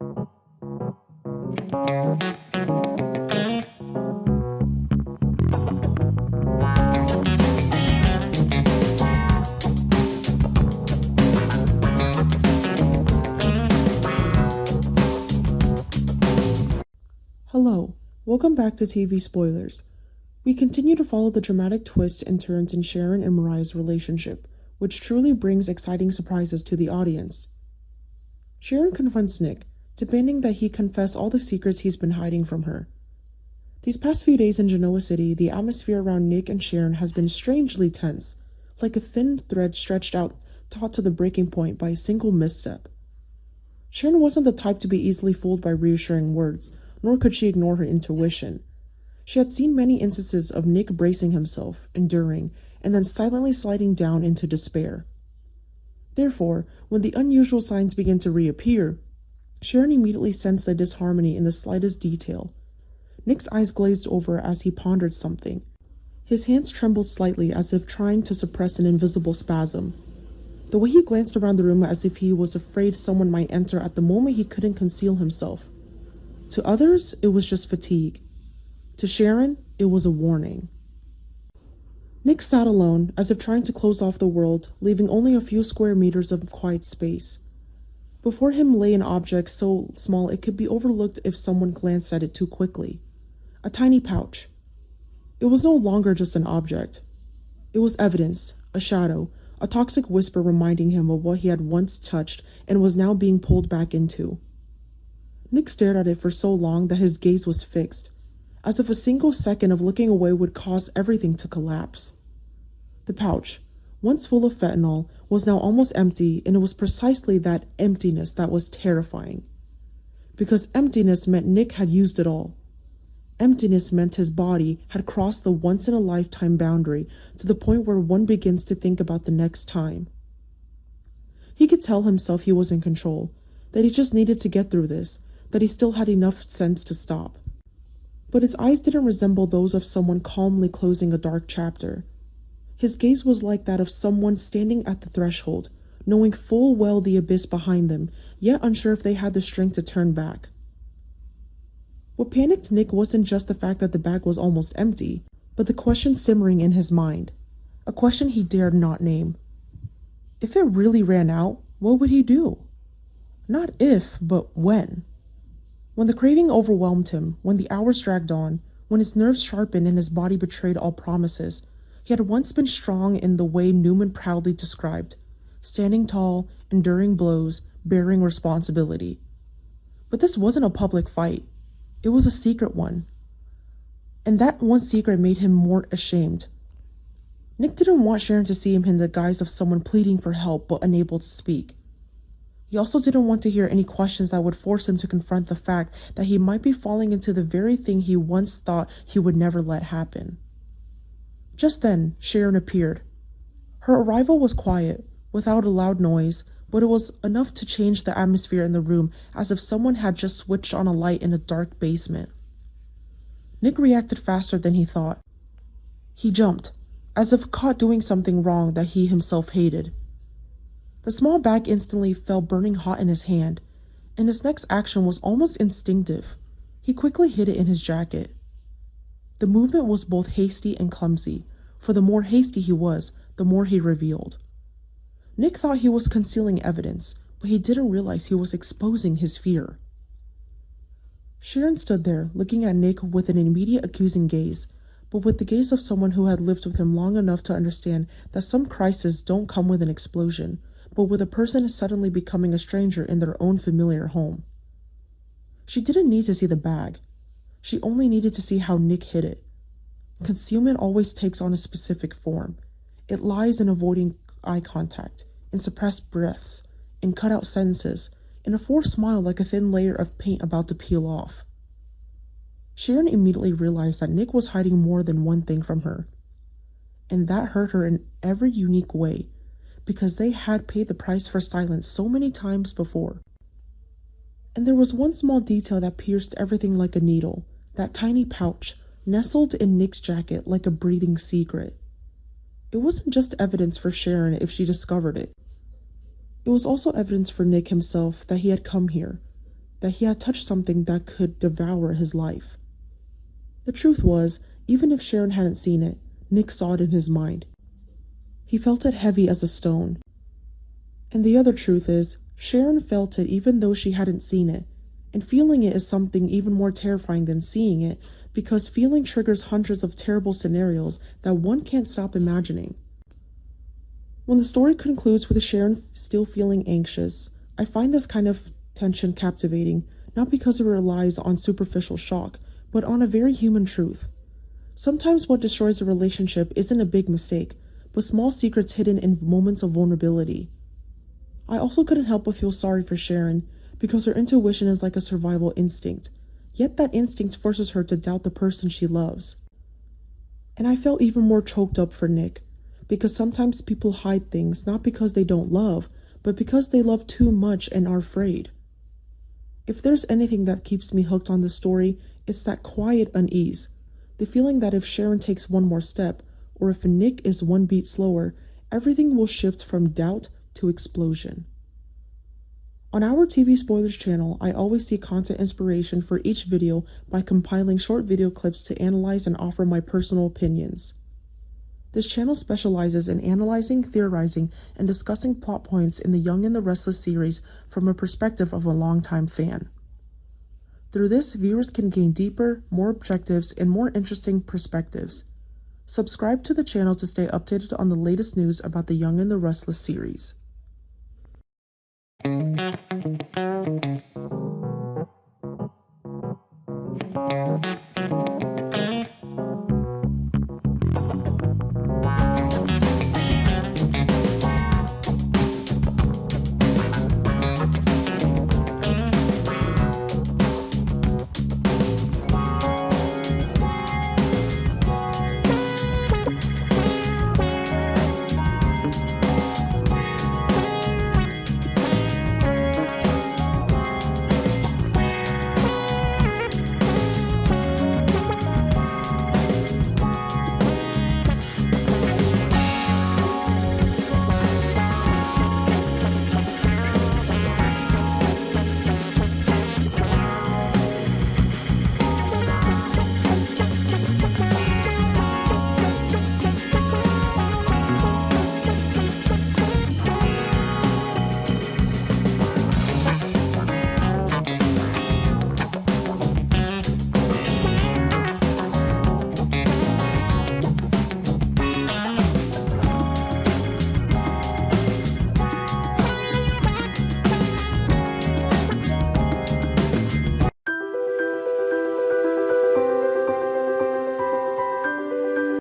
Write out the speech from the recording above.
Hello, welcome back to TV Spoilers. We continue to follow the dramatic twists and turns in Sharon and Mariah's relationship, which truly brings exciting surprises to the audience. Sharon confronts Nick, demanding that he confess all the secrets he's been hiding from her. These past few days in Genoa City, the atmosphere around Nick and Sharon has been strangely tense, like a thin thread stretched out, taut to the breaking point by a single misstep. Sharon wasn't the type to be easily fooled by reassuring words, nor could she ignore her intuition. She had seen many instances of Nick bracing himself, enduring, and then silently sliding down into despair. Therefore, when the unusual signs began to reappear, Sharon immediately sensed the disharmony in the slightest detail. Nick's eyes glazed over as he pondered something. His hands trembled slightly as if trying to suppress an invisible spasm. The way he glanced around the room as if he was afraid someone might enter at the moment he couldn't conceal himself. To others, it was just fatigue. To Sharon, it was a warning. Nick sat alone, as if trying to close off the world, leaving only a few square meters of quiet space. Before him lay an object so small it could be overlooked if someone glanced at it too quickly. A tiny pouch. It was no longer just an object. It was evidence, a shadow, a toxic whisper reminding him of what he had once touched and was now being pulled back into. Nick stared at it for so long that his gaze was fixed, as if a single second of looking away would cause everything to collapse. The pouch, once full of fentanyl, was now almost empty, and it was precisely that emptiness that was terrifying. Because emptiness meant Nick had used it all. Emptiness meant his body had crossed the once-in-a-lifetime boundary to the point where one begins to think about the next time. He could tell himself he was in control, that he just needed to get through this, that he still had enough sense to stop. But his eyes didn't resemble those of someone calmly closing a dark chapter. His gaze was like that of someone standing at the threshold, knowing full well the abyss behind them, yet unsure if they had the strength to turn back. What panicked Nick wasn't just the fact that the bag was almost empty, but the question simmering in his mind. A question he dared not name. If it really ran out, what would he do? Not if, but when. When the craving overwhelmed him, when the hours dragged on, when his nerves sharpened and his body betrayed all promises, he had once been strong in the way Newman proudly described, standing tall, enduring blows, bearing responsibility. But this wasn't a public fight. It was a secret one. And that one secret made him more ashamed. Nick didn't want Sharon to see him in the guise of someone pleading for help but unable to speak. He also didn't want to hear any questions that would force him to confront the fact that he might be falling into the very thing he once thought he would never let happen. Just then, Sharon appeared. Her arrival was quiet, without a loud noise, but it was enough to change the atmosphere in the room as if someone had just switched on a light in a dark basement. Nick reacted faster than he thought. He jumped, as if caught doing something wrong that he himself hated. The small bag instantly fell burning hot in his hand, and his next action was almost instinctive. He quickly hid it in his jacket. The movement was both hasty and clumsy, for the more hasty he was, the more he revealed. Nick thought he was concealing evidence, but he didn't realize he was exposing his fear. Sharon stood there, looking at Nick with an immediate accusing gaze, but with the gaze of someone who had lived with him long enough to understand that some crises don't come with an explosion, but with a person suddenly becoming a stranger in their own familiar home. She didn't need to see the bag. She only needed to see how Nick hid it. Concealment always takes on a specific form. It lies in avoiding eye contact, in suppressed breaths, in cut-out sentences, in a forced smile like a thin layer of paint about to peel off. Sharon immediately realized that Nick was hiding more than one thing from her. And that hurt her in every unique way, because they had paid the price for silence so many times before. And there was one small detail that pierced everything like a needle, that tiny pouch, nestled in Nick's jacket like a breathing secret. It wasn't just evidence for Sharon if she discovered it. It was also evidence for Nick himself that he had come here, that he had touched something that could devour his life. The truth was, even if Sharon hadn't seen it, Nick saw it in his mind. He felt it heavy as a stone. And the other truth is, Sharon felt it even though she hadn't seen it, and feeling it is something even more terrifying than seeing it, because feeling triggers hundreds of terrible scenarios that one can't stop imagining. When the story concludes with Sharon still feeling anxious, I find this kind of tension captivating, not because it relies on superficial shock, but on a very human truth. Sometimes what destroys a relationship isn't a big mistake, but small secrets hidden in moments of vulnerability. I also couldn't help but feel sorry for Sharon, because her intuition is like a survival instinct, yet that instinct forces her to doubt the person she loves. And I felt even more choked up for Nick, because sometimes people hide things not because they don't love, but because they love too much and are afraid. If there's anything that keeps me hooked on the story, it's that quiet unease, the feeling that if Sharon takes one more step, or if Nick is one beat slower, everything will shift from doubt to explosion. On our TV Spoilers channel, I always see content inspiration for each video by compiling short video clips to analyze and offer my personal opinions. This channel specializes in analyzing, theorizing, and discussing plot points in the Young and the Restless series from a perspective of a longtime fan. Through this, viewers can gain deeper, more objectives, and more interesting perspectives. Subscribe to the channel to stay updated on the latest news about the Young and the Restless series.